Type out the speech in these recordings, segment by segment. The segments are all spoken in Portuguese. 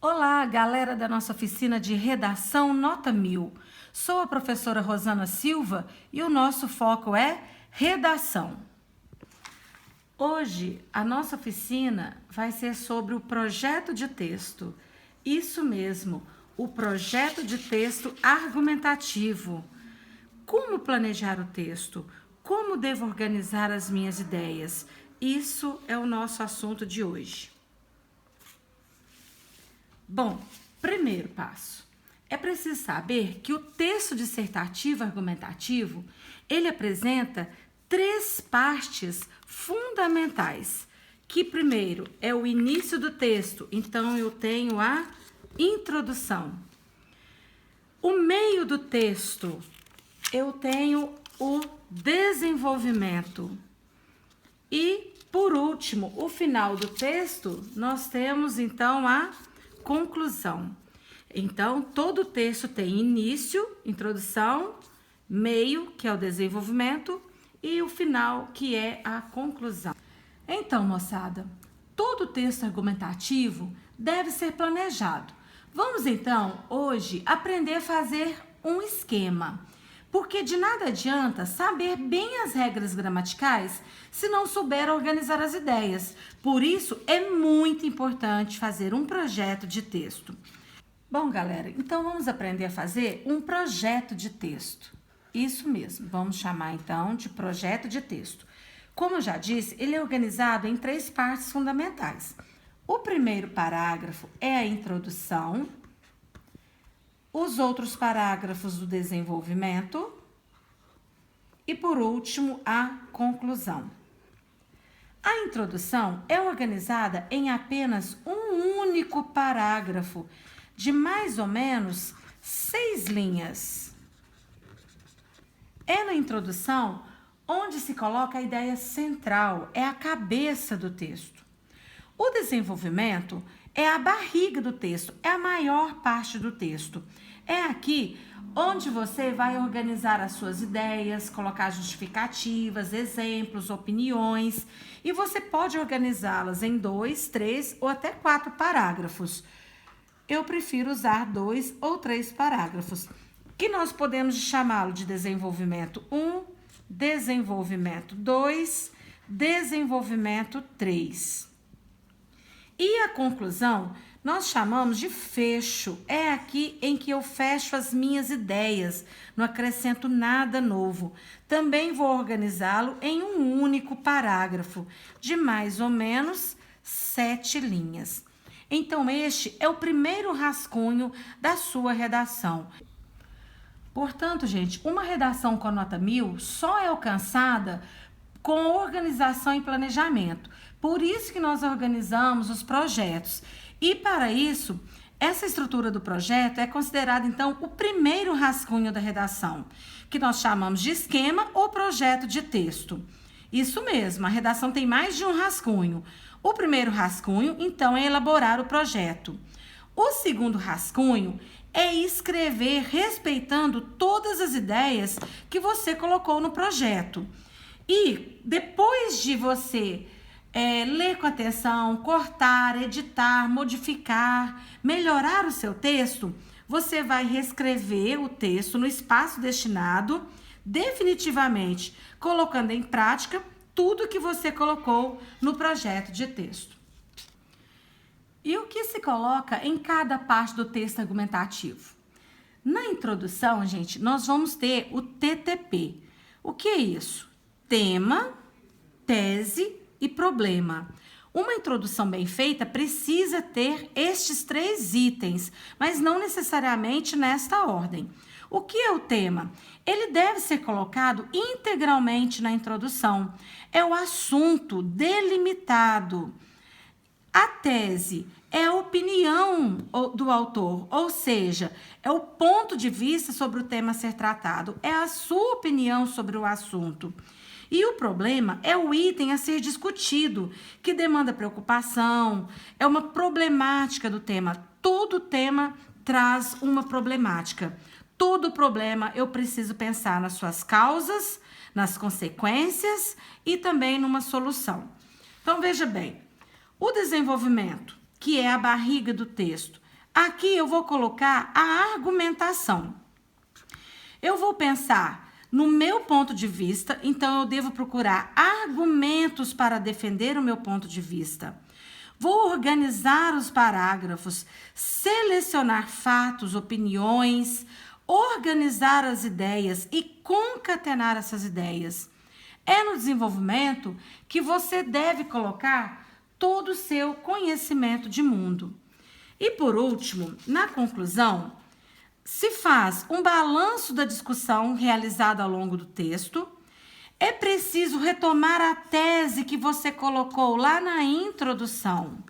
Olá, galera da nossa oficina de redação Nota 1000. Sou a professora Rosana Silva e o nosso foco é redação. Hoje, a nossa oficina vai ser sobre o projeto de texto. Isso mesmo, o projeto de texto argumentativo. Como planejar o texto? Como devo organizar as minhas ideias? Isso é o nosso assunto de hoje. Bom, primeiro passo. É preciso saber que o texto dissertativo argumentativo, ele apresenta três partes fundamentais. Que primeiro é o início do texto, então eu tenho a introdução. O meio do texto, eu tenho o desenvolvimento. E, por último, o final do texto, nós temos então a conclusão. Então, todo texto tem início, introdução, meio, que é o desenvolvimento, e o final, que é a conclusão. Então, moçada, todo texto argumentativo deve ser planejado. Vamos, então, hoje, aprender a fazer um esquema. Porque de nada adianta saber bem as regras gramaticais se não souber organizar as ideias. Por isso, é muito importante fazer um projeto de texto. Bom, galera, então vamos aprender a fazer um projeto de texto. Isso mesmo, vamos chamar então de projeto de texto. Como eu já disse, ele é organizado em três partes fundamentais. O primeiro parágrafo é a introdução, os outros parágrafos do desenvolvimento e, por último, a conclusão. A introdução é organizada em apenas um único parágrafo, de mais ou menos 6 linhas. É na introdução onde se coloca a ideia central, é a cabeça do texto. O desenvolvimento é a barriga do texto, é a maior parte do texto. É aqui onde você vai organizar as suas ideias, colocar justificativas, exemplos, opiniões, e você pode organizá-las em 2, 3 ou até 4 parágrafos. Eu prefiro usar 2 ou 3 parágrafos, que nós podemos chamá-lo de desenvolvimento 1, desenvolvimento 2, desenvolvimento 3. E a conclusão nós chamamos de fecho. É aqui em que eu fecho as minhas ideias, não acrescento nada novo. Também vou organizá-lo em um único parágrafo, de mais ou menos 7 linhas. Então, este é o primeiro rascunho da sua redação. Portanto, gente, uma redação com a nota 1000 só é alcançada com organização e planejamento. Por isso que nós organizamos os projetos. E para isso, essa estrutura do projeto é considerada, então, o primeiro rascunho da redação, que nós chamamos de esquema ou projeto de texto. Isso mesmo, a redação tem mais de um rascunho. O primeiro rascunho, então, é elaborar o projeto. O segundo rascunho é escrever respeitando todas as ideias que você colocou no projeto. E depois de você ler com atenção, cortar, editar, modificar, melhorar o seu texto, você vai reescrever o texto no espaço destinado, definitivamente colocando em prática tudo que você colocou no projeto de texto. E o que se coloca em cada parte do texto argumentativo? Na introdução, gente, nós vamos ter o TTP. O que é isso? Tema, tese e problema. Uma introdução bem feita precisa ter estes 3 itens, mas não necessariamente nesta ordem. O que é o tema? Ele deve ser colocado integralmente na introdução. É o assunto delimitado. A tese é a opinião do autor, ou seja, é o ponto de vista sobre o tema a ser tratado, é a sua opinião sobre o assunto. E o problema é o item a ser discutido, que demanda preocupação, é uma problemática do tema. Todo tema traz uma problemática. Todo problema eu preciso pensar nas suas causas, nas consequências e também numa solução. Então, veja bem, o desenvolvimento, que é a barriga do texto, Aqui eu vou colocar a argumentação. Eu vou pensar no meu ponto de vista, então eu devo procurar argumentos para defender o meu ponto de vista. Vou organizar os parágrafos, selecionar fatos, opiniões, organizar as ideias e concatenar essas ideias. É no desenvolvimento que você deve colocar todo o seu conhecimento de mundo. E por último, na conclusão, se faz um balanço da discussão realizada ao longo do texto. É preciso retomar a tese que você colocou lá na introdução.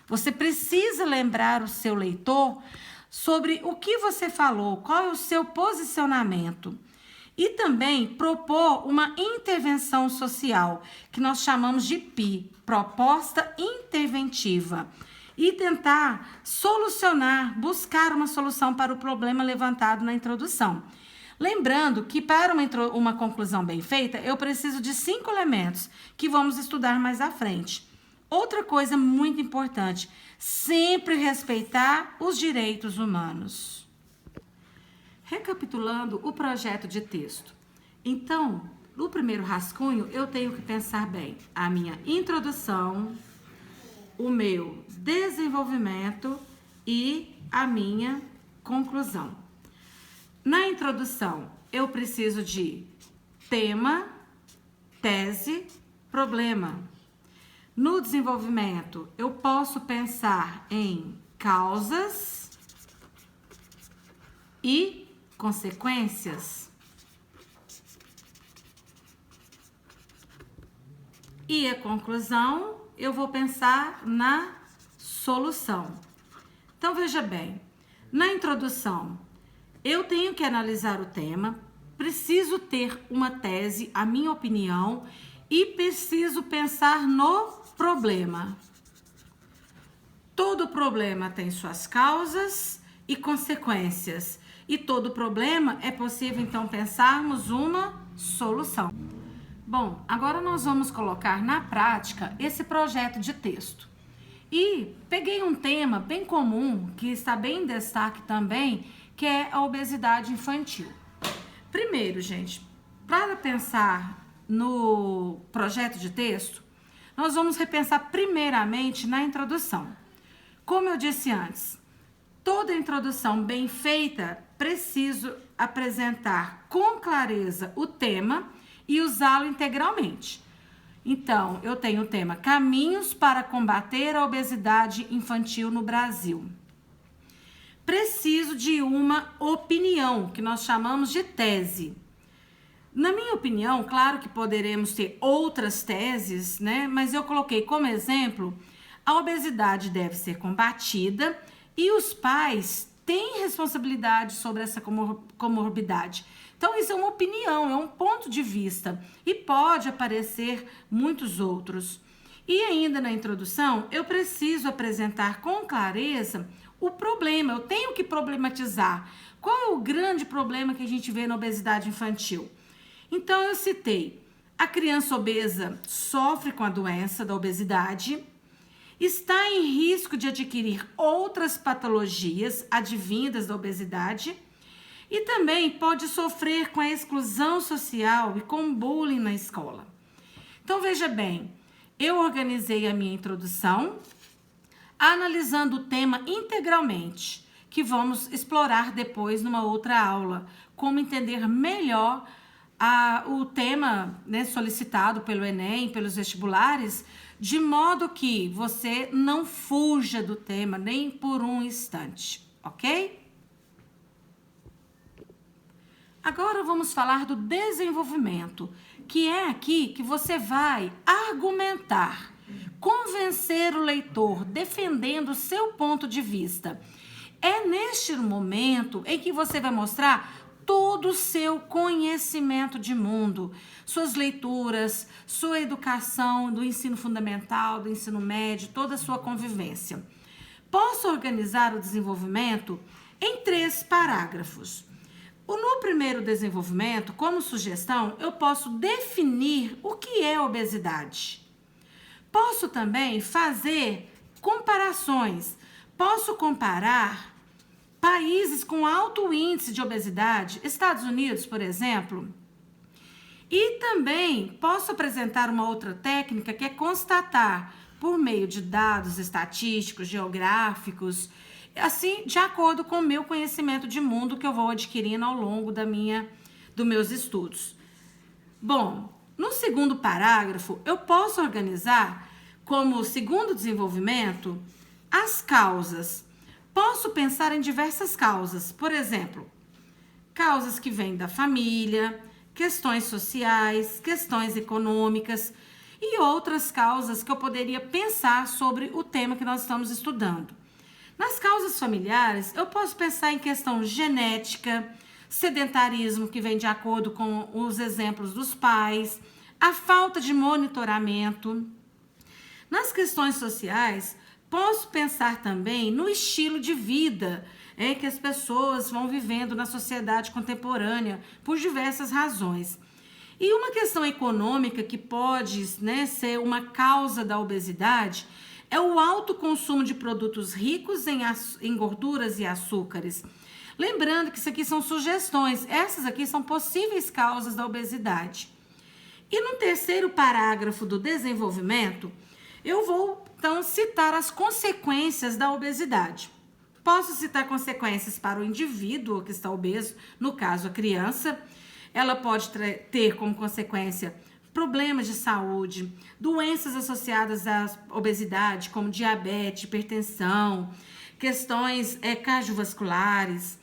Você precisa lembrar o seu leitor sobre o que você falou, qual é o seu posicionamento. E também propor uma intervenção social, que nós chamamos de PI, Proposta Interventiva. E tentar solucionar, buscar uma solução para o problema levantado na introdução. Lembrando que para uma conclusão bem feita, eu preciso de 5 elementos que vamos estudar mais à frente. Outra coisa muito importante, sempre respeitar os direitos humanos. Recapitulando o projeto de texto. Então, no primeiro rascunho, eu tenho que pensar bem a minha introdução, o meu desenvolvimento e a minha conclusão. Na introdução, eu preciso de tema, tese, problema. No desenvolvimento, eu posso pensar em causas e consequências. E a conclusão, eu vou pensar na solução. Então, veja bem, na introdução, eu tenho que analisar o tema, preciso ter uma tese, a minha opinião, e preciso pensar no problema. Todo problema tem suas causas e consequências. E todo problema é possível, então, pensarmos uma solução. Bom, agora nós vamos colocar na prática esse projeto de texto. E peguei um tema bem comum, que está bem em destaque também, que é a obesidade infantil. Primeiro, gente, para pensar no projeto de texto, nós vamos repensar primeiramente na introdução. Como eu disse antes, toda introdução bem feita, preciso apresentar com clareza o tema e usá-lo integralmente. Então, eu tenho o tema Caminhos para combater a obesidade infantil no Brasil. Preciso de uma opinião, que nós chamamos de tese. Na minha opinião, claro que poderemos ter outras teses, né? Mas eu coloquei como exemplo, a obesidade deve ser combatida e os pais têm responsabilidade sobre essa comorbidade. Então, isso é uma opinião, é um ponto de vista e pode aparecer muitos outros. E ainda na introdução, eu preciso apresentar com clareza o problema, eu tenho que problematizar. Qual é o grande problema que a gente vê na obesidade infantil? Então, eu citei, a criança obesa sofre com a doença da obesidade, está em risco de adquirir outras patologias advindas da obesidade e também pode sofrer com a exclusão social e com bullying na escola. Então, veja bem, eu organizei a minha introdução, analisando o tema integralmente, que vamos explorar depois numa outra aula, como entender melhor o tema, né, solicitado pelo Enem, pelos vestibulares, de modo que você não fuja do tema nem por um instante, ok? Agora vamos falar do desenvolvimento, que é aqui que você vai argumentar, convencer o leitor, defendendo o seu ponto de vista. É neste momento em que você vai mostrar todo o seu conhecimento de mundo, suas leituras, sua educação do ensino fundamental, do ensino médio, toda a sua convivência. Posso organizar o desenvolvimento em 3 parágrafos. No primeiro desenvolvimento, como sugestão, eu posso definir o que é obesidade. Posso também fazer comparações. posso comparar países com alto índice de obesidade, Estados Unidos, por exemplo. E também posso apresentar uma outra técnica que é constatar por meio de dados estatísticos, geográficos, assim, de acordo com o meu conhecimento de mundo que eu vou adquirindo ao longo dos meus estudos. Bom, no segundo parágrafo, eu posso organizar como segundo desenvolvimento as causas. Posso pensar em diversas causas, por exemplo, causas que vêm da família, questões sociais, questões econômicas e outras causas que eu poderia pensar sobre o tema que nós estamos estudando. Nas causas familiares, eu posso pensar em questão genética, sedentarismo, que vem de acordo com os exemplos dos pais, a falta de monitoramento. Nas questões sociais, posso pensar também no estilo de vida que as pessoas vão vivendo na sociedade contemporânea por diversas razões. E uma questão econômica que pode, ser uma causa da obesidade é o alto consumo de produtos ricos em gorduras e açúcares. Lembrando que isso aqui são sugestões, essas aqui são possíveis causas da obesidade. E no terceiro parágrafo do desenvolvimento, eu vou então citar as consequências da obesidade. Posso citar consequências para o indivíduo que está obeso, no caso a criança. Ela pode ter como consequência problemas de saúde, doenças associadas à obesidade, como diabetes, hipertensão, questões cardiovasculares.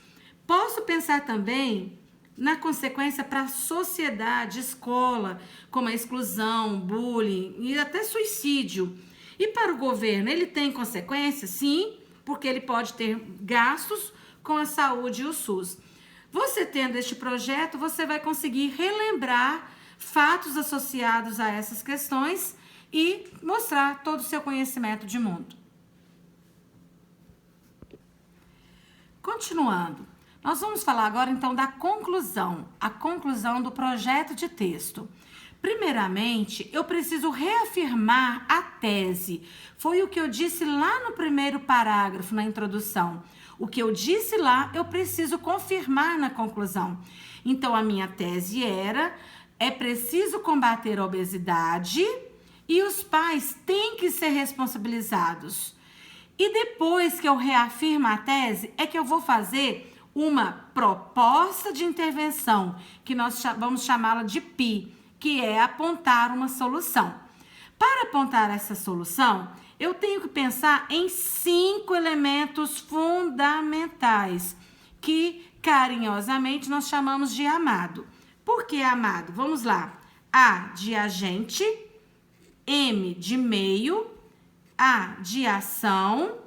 Posso pensar também na consequência para a sociedade, escola, como a exclusão, bullying e até suicídio. E para o governo, ele tem consequências? Sim, porque ele pode ter gastos com a saúde e o SUS. Você tendo este projeto, você vai conseguir relembrar fatos associados a essas questões e mostrar todo o seu conhecimento de mundo. Continuando, nós vamos falar agora então da conclusão, a conclusão do projeto de texto. Primeiramente, eu preciso reafirmar a tese. Foi o que eu disse lá no primeiro parágrafo, na introdução. O que eu disse lá, eu preciso confirmar na conclusão. Então, a minha tese é preciso combater a obesidade e os pais têm que ser responsabilizados. E depois que eu reafirmo a tese, é que eu vou fazer uma proposta de intervenção, que nós vamos chamá-la de PI, que é apontar uma solução. Para apontar essa solução, eu tenho que pensar em 5 elementos fundamentais, que carinhosamente nós chamamos de amado. Por que amado? Vamos lá. A de agente, M de meio, A de ação,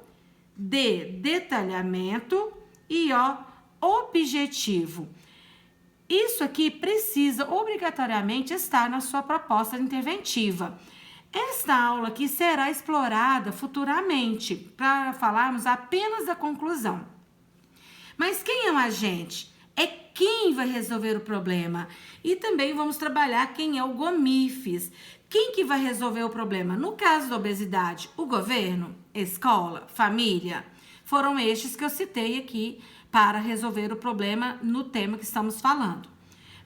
D, detalhamento e O, objetivo. Isso aqui precisa obrigatoriamente estar na sua proposta interventiva. Esta aula aqui será explorada futuramente para falarmos apenas da conclusão. Mas quem é o agente? É quem vai resolver o problema. E também vamos trabalhar quem é o GOMIFES. Quem que vai resolver o problema? No caso da obesidade, o governo, escola, família. Foram estes que eu citei aqui para resolver o problema no tema que estamos falando.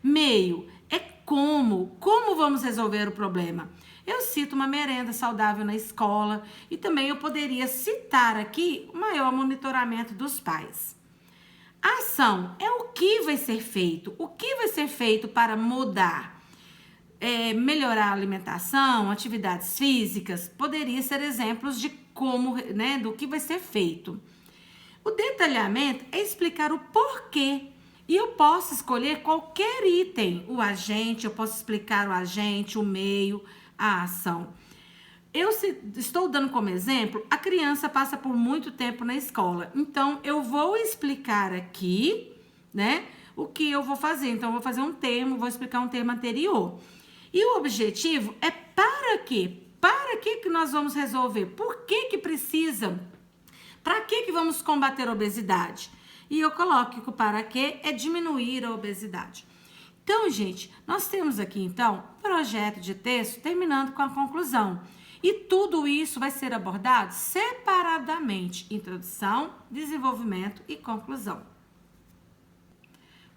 Meio é como vamos resolver o problema. Eu cito uma merenda saudável na escola e também eu poderia citar aqui o maior monitoramento dos pais. A ação é o que vai ser feito. O que vai ser feito para mudar? Melhorar a alimentação, atividades físicas, poderia ser exemplos de como, do que vai ser feito. O detalhamento é explicar o porquê. E eu posso escolher qualquer item. O agente, eu posso explicar o agente, o meio, a ação. Estou dando como exemplo, a criança passa por muito tempo na escola. Então, eu vou explicar aqui, o que eu vou fazer. Então, eu vou fazer um termo, vou explicar um termo anterior. E o objetivo é para quê? Para que nós vamos resolver? Por que precisa? Para que vamos combater a obesidade? E eu coloco que o para quê é diminuir a obesidade. Então, gente, nós temos aqui, então, o projeto de texto terminando com a conclusão. E tudo isso vai ser abordado separadamente: introdução, desenvolvimento e conclusão.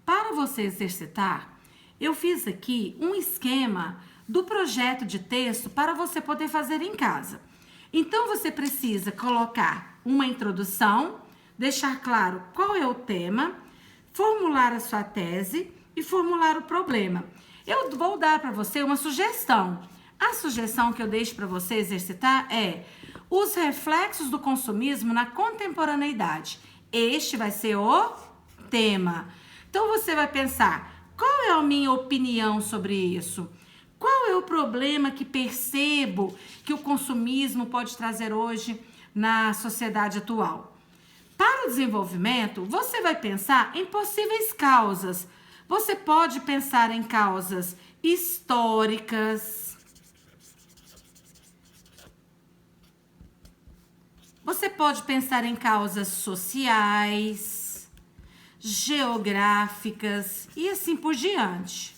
Para você exercitar, eu fiz aqui um esquema do projeto de texto para você poder fazer em casa. Então, você precisa colocar uma introdução, deixar claro qual é o tema, formular a sua tese e formular o problema. Eu vou dar para você uma sugestão. A sugestão que eu deixo para você exercitar é os reflexos do consumismo na contemporaneidade. Este vai ser o tema. Então, você vai pensar, qual é a minha opinião sobre isso? Qual é o problema que percebo que o consumismo pode trazer hoje na sociedade atual? Para o desenvolvimento, você vai pensar em possíveis causas. Você pode pensar em causas históricas. Você pode pensar em causas sociais, geográficas e assim por diante.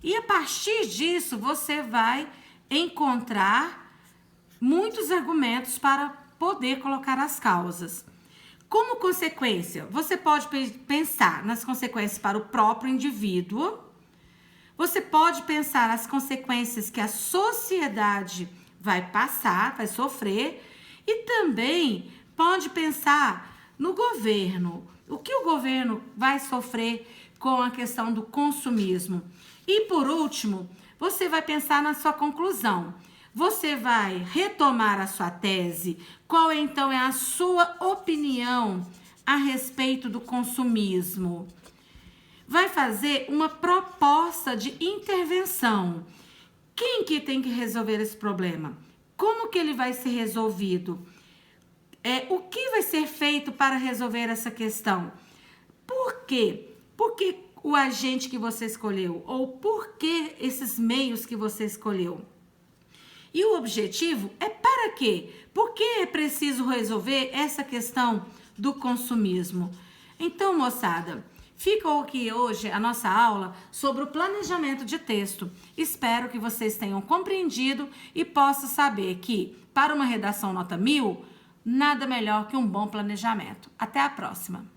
E a partir disso, você vai encontrar muitos argumentos para poder colocar as causas. Como consequência, você pode pensar nas consequências para o próprio indivíduo. Você pode pensar nas consequências que a sociedade vai passar, vai sofrer. E também pode pensar no governo. O que o governo vai sofrer com a questão do consumismo. E por último, você vai pensar na sua conclusão. Você vai retomar a sua tese. Qual então é a sua opinião a respeito do consumismo? Vai fazer uma proposta de intervenção. Quem que tem que resolver esse problema? Como que ele vai ser resolvido? O que vai ser feito para resolver essa questão? Por quê? Por que o agente que você escolheu? Ou por que esses meios que você escolheu? E o objetivo é para quê? Por que é preciso resolver essa questão do consumismo? Então, moçada, ficou aqui hoje a nossa aula sobre o planejamento de texto. Espero que vocês tenham compreendido e possam saber que, para uma redação nota 1000, nada melhor que um bom planejamento. Até a próxima!